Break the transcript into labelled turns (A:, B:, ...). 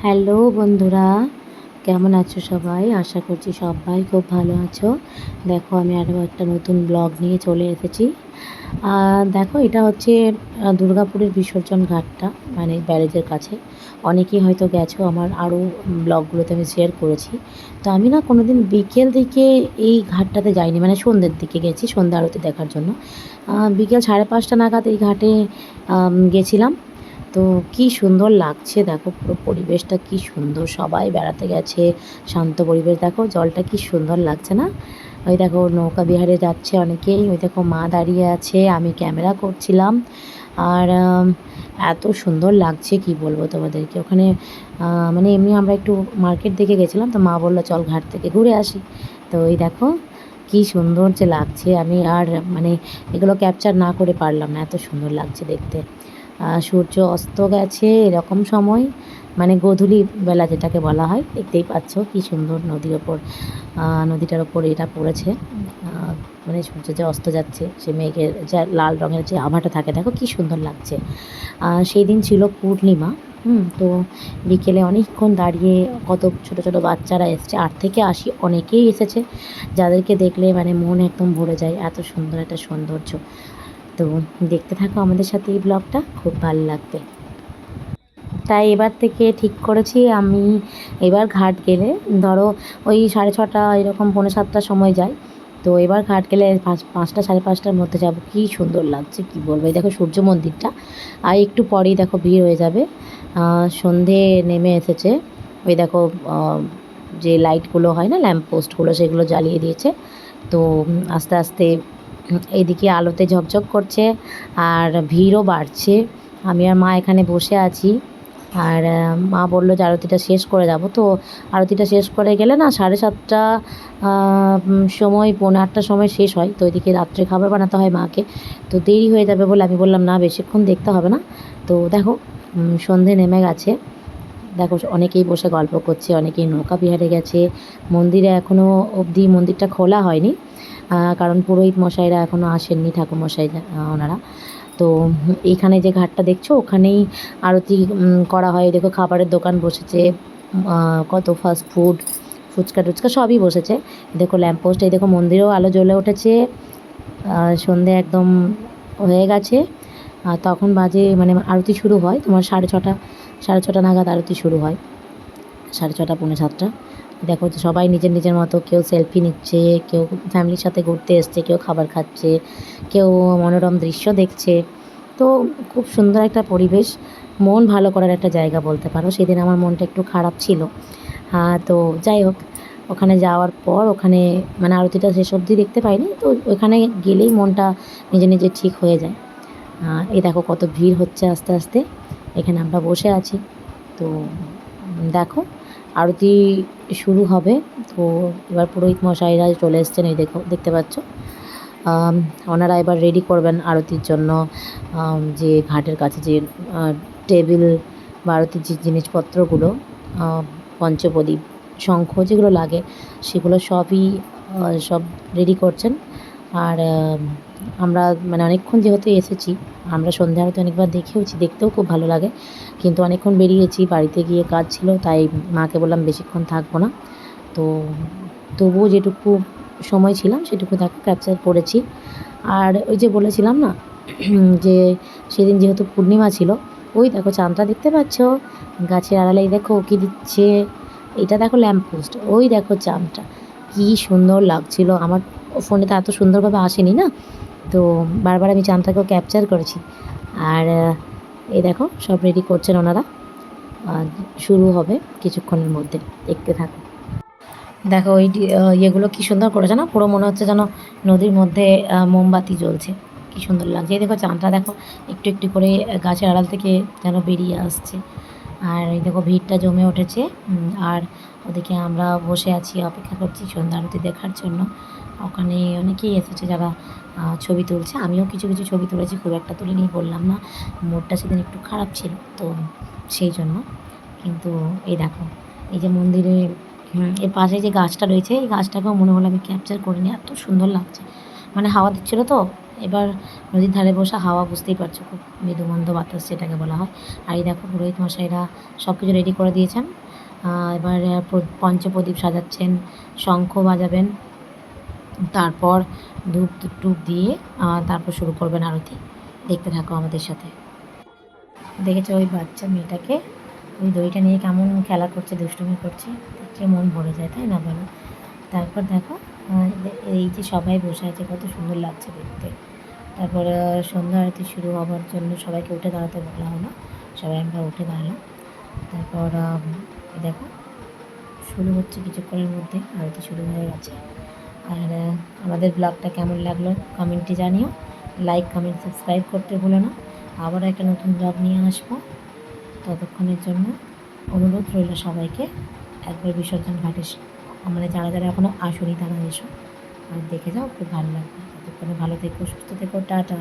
A: Hello বন্ধুরা, কেমন আছো সবাই? আশা করছি সবাই খুব ভালো আছো। দেখো আমি আরও একটা নতুন ব্লগ নিয়ে চলে এসেছি। দেখো এটা হচ্ছে দুর্গাপুরের বিসর্জন ঘাটটা, মানে ব্যারেজের কাছে। অনেকেই হয়তো গেছো, আমার আরও ব্লগগুলোতে আমি শেয়ার করেছি। তো আমি না কোনো দিন বিকেল দিকে এই ঘাটটাতে যাইনি, মানে সন্ধ্যের দিকে গেছি সন্ধ্যা আরতি দেখার জন্য। বিকেল 5:30 নাগাদ এই ঘাটে গেছিলাম। তো কি সুন্দর লাগছে, দেখো পুরো পরিবেশটা কি সুন্দর, সবাই বেড়াতে গেছে, শান্ত পরিবেশ। দেখো জলটা কি সুন্দর লাগছে না? ওই দেখো নৌকা বিহারে যাচ্ছে অনেকেই, ওই দেখো মা দাঁড়িয়ে আছে, আমি ক্যামেরা করছিলাম। আর এত সুন্দর লাগছে কি বলবো তোমাদেরকে। ওখানে মানে এমনি আমরা একটু মার্কেট দিকে গেছিলাম, তো মা বললো চল ঘাট থেকে ঘুরে আসি। তো ওই দেখো কি সুন্দর যে লাগছে, আমি আর মানে এগুলো ক্যাপচার না করে পারলাম না, এত সুন্দর লাগছে দেখতে। সূর্য অস্ত গেছে এরকম সময়, মানে গোধূলি বেলা যেটাকে বলা হয়। দেখতেই পাচ্ছ কি সুন্দর নদীর ওপর, নদীটার ওপর এটা পড়েছে। মানে সূর্য যে অস্ত যাচ্ছে, সে মেঘের যা লাল রঙের যে আভাটা থাকে, দেখো কি সুন্দর লাগছে। সেই দিন ছিল পূর্ণিমা। তো বিকেলে অনেকক্ষণ দাঁড়িয়ে কত ছোট ছোট বাচ্চারা এসছে, 8 থেকে 80 অনেকেই এসেছে, যাদেরকে দেখলে মানে মন একদম ভরে যায়, এত সুন্দর একটা সৌন্দর্য। তো দেখতে থাকো আমাদের সাথে এই ব্লগটা, খুব ভালো লাগবে। তাই এবার থেকে ঠিক করেছি আমি এবার ঘাট গেলে, ধরো ওই 6:30 এরকম 6:45 সময় যাই। তো এবার ঘাট গেলে 5টা 5:30টার মধ্যে যাব। কি সুন্দর লাগছে কি বলবো। এই দেখো সূর্য মন্দিরটা, আর একটু পরেই দেখো ভিড় হয়ে যাবে। সন্ধে নেমে এসেছে। ওই দেখো যে লাইটগুলো হয় না, ল্যাম্প পোস্টগুলো, সেগুলো জ্বালিয়ে দিয়েছে। তো আস্তে আস্তে এইদিকে আলোতে ঝকঝক করছে, আর ভিড়ও বাড়ছে। আমি আর মা এখানে বসে আছি। আর মা বললো যে আরতিটা শেষ করে যাব। তো আরতিটা শেষ করে গেলে না 7:30 সময়, 7:45 সময় শেষ হয়। তো ওইদিকে রাত্রে খাবার বানাতে হয় মাকে, তো দেরি হয়ে যাবে বলে আমি বললাম না, বেশিক্ষণ দেখতে হবে না। তো দেখো সন্ধে নেমে গেছে। দেখো অনেকেই বসে গল্প করছে, অনেকেই নৌকা বিহারে গেছে। মন্দিরে এখনও অবধি মন্দিরটা খোলা হয়নি, কারণ পুরোহিত মশাইরা এখনও আসেননি, ঠাকুরমশাই ওনারা। তো এইখানে যে ঘাটটা দেখছো, ওখানেই আরতি করা হয়। দেখো খাবারের দোকান বসেছে, কত ফাস্ট ফুড, ফুচকা টুচকা সবই বসেছে। দেখো ল্যাম্পপোস্ট, এই দেখো মন্দিরেও আলো জ্বলে উঠেছে। সন্ধে একদম হয়ে গেছে। তখন বাজে, মানে আরতি শুরু হয় তোমার 6:30, 6:30 নাগাদ আরতি শুরু হয়। 6:30 6:45। দেখো তো সবাই নিজের নিজের মতো, কেউ সেলফি নিচ্ছে, কেউ ফ্যামিলির সাথে ঘুরতে এসছে, কেউ খাবার খাচ্ছে, কেউ মনোরম দৃশ্য দেখছে। তো খুব সুন্দর একটা পরিবেশ, মন ভালো করার একটা জায়গা বলতে পারো। সেদিন আমার মনটা একটু খারাপ ছিল। তো যাই হোক, ওখানে যাওয়ার পর ওখানে মানে আরতিটা শেষ অবধি দেখতে পাইনি, তো ওখানে গেলেই মনটা নিজে নিজে ঠিক হয়ে যায়। এই দেখো কত ভিড় হচ্ছে আস্তে আস্তে, এখানে আমরা বসে আছি। তো দেখো আরতি শুরু হবে। তো এবার পুরোহিত মশাইরা চলে এসছেন, এই দেখো দেখতে পাচ্ছ। ওনারা এবার রেডি করবেন আরতির জন্য। যে ঘাটের কাছে যে টেবিল বা আরতির যে জিনিসপত্রগুলো, পঞ্চপ্রদীপ, শঙ্খ যেগুলো লাগে, সেগুলো সবই সব রেডি করছেন। আর আমরা মানে অনেকক্ষণ যেহেতু এসেছি, আমরা সন্ধ্যা আরতি অনেকবার দেখেওছি, দেখতেও খুব ভালো লাগে, কিন্তু অনেকক্ষণ বেরিয়েছি, বাড়িতে গিয়ে কাজ ছিল, তাই মাকে বললাম বেশিক্ষণ থাকবো না। তো তবুও যেটুকু সময় ছিলাম সেটুকু দেখো ক্যাপচার করেছি। আর ওই যে বলেছিলাম না যে সেদিন যেহেতু পূর্ণিমা ছিল, ওই দেখো চাঁদটা দেখতে পাচ্ছ গাছের আড়ালে, দেখো কী দিচ্ছে। এটা দেখো ল্যাম্প পোস্ট, ওই দেখো চাঁদটা কী সুন্দর লাগছিল। আমার ফোনে তো এত সুন্দরভাবে আসেনি না, তো বারবার আমি চাঁদটাকেও ক্যাপচার করেছি। আর এই দেখো সব রেডি করছেন ওনারা, শুরু হবে কিছুক্ষণের মধ্যে, দেখতে থাকো। দেখো ওই ইয়েগুলো কী সুন্দর করেছে না, পুরো মনে হচ্ছে যেন নদীর মধ্যে মোমবাতি জ্বলছে, কী সুন্দর লাগছে। এই দেখো চাঁদটা দেখো একটু একটু করে গাছের আড়াল থেকে যেন বেরিয়ে আসছে। আর এই দেখো ভিড়টা জমে উঠেছে। আর ওদিকে আমরা বসে আছি, অপেক্ষা করছি সন্ধ্যা আরতি দেখার জন্য। ওখানে অনেকেই এসেছে যারা ছবি তুলছে, আমিও কিছু কিছু ছবি তুলেছি, খুব একটা তুলিনি, বললাম না মুডটা সেদিন একটু খারাপ ছিল, তো সেই জন্য। কিন্তু এই দেখো এই যে মন্দিরে এর পাশে যে গাছটা রয়েছে, এই গাছটাকেও মনে হলো আমি ক্যাপচার করে নিই, এত সুন্দর লাগছে। মানে হাওয়া দিচ্ছিলো তো, এবার নদীর ধারে বসা হাওয়া, বুঝতেই পারছো, খুব মৃদুমন্দ বাতাস যেটাকে বলা হয়। আর এই দেখো পুরোহিত মশাইরা সব কিছু রেডি করে দিয়েছেন। এবার পঞ্চপ্রদীপ সাজাচ্ছেন, শঙ্খ বাজাবেন, তারপর ধূপ টুপ দিয়ে তারপর শুরু করবেন আরতি। দেখতে থাকো আমাদের সাথে। দেখেছো ওই বাচ্চা মেয়েটাকে, ওই দড়িটা নিয়ে কেমন খেলা করছে, দুষ্টুমি করছে, দেখে মন ভরে যায়, তাই না বলো? তারপর দেখো এই যে সবাই বসে আছে, কত সুন্দর লাগছে দেখতে। তারপর সন্ধ্যা আরতি শুরু হওয়ার জন্য সবাইকে উঠে দাঁড়াতে বলা হলো, সবাই আমরা উঠে দাঁড়ালাম। তারপর দেখো শুরু হচ্ছে কিছুক্ষণের মধ্যে, আরতি শুরু হয়ে গেছে। আর আমাদের ব্লগটা কেমন লাগলো কমেন্টে জানিও, লাইক কমেন্ট সাবস্ক্রাইব করতে ভুলো না। আবার একটা নতুন ব্লগ নিয়ে আসবো, ততক্ষণের জন্য অনুরোধ রইল সবাইকে একবার বিসর্জন ঘাটে, মানে যারা যারা এখনও আসেনি তারা এসো আর দেখে যাও, খুব ভালো লাগবে। ততক্ষণে ভালো থেকো, সুস্থ থেকো, টাটা।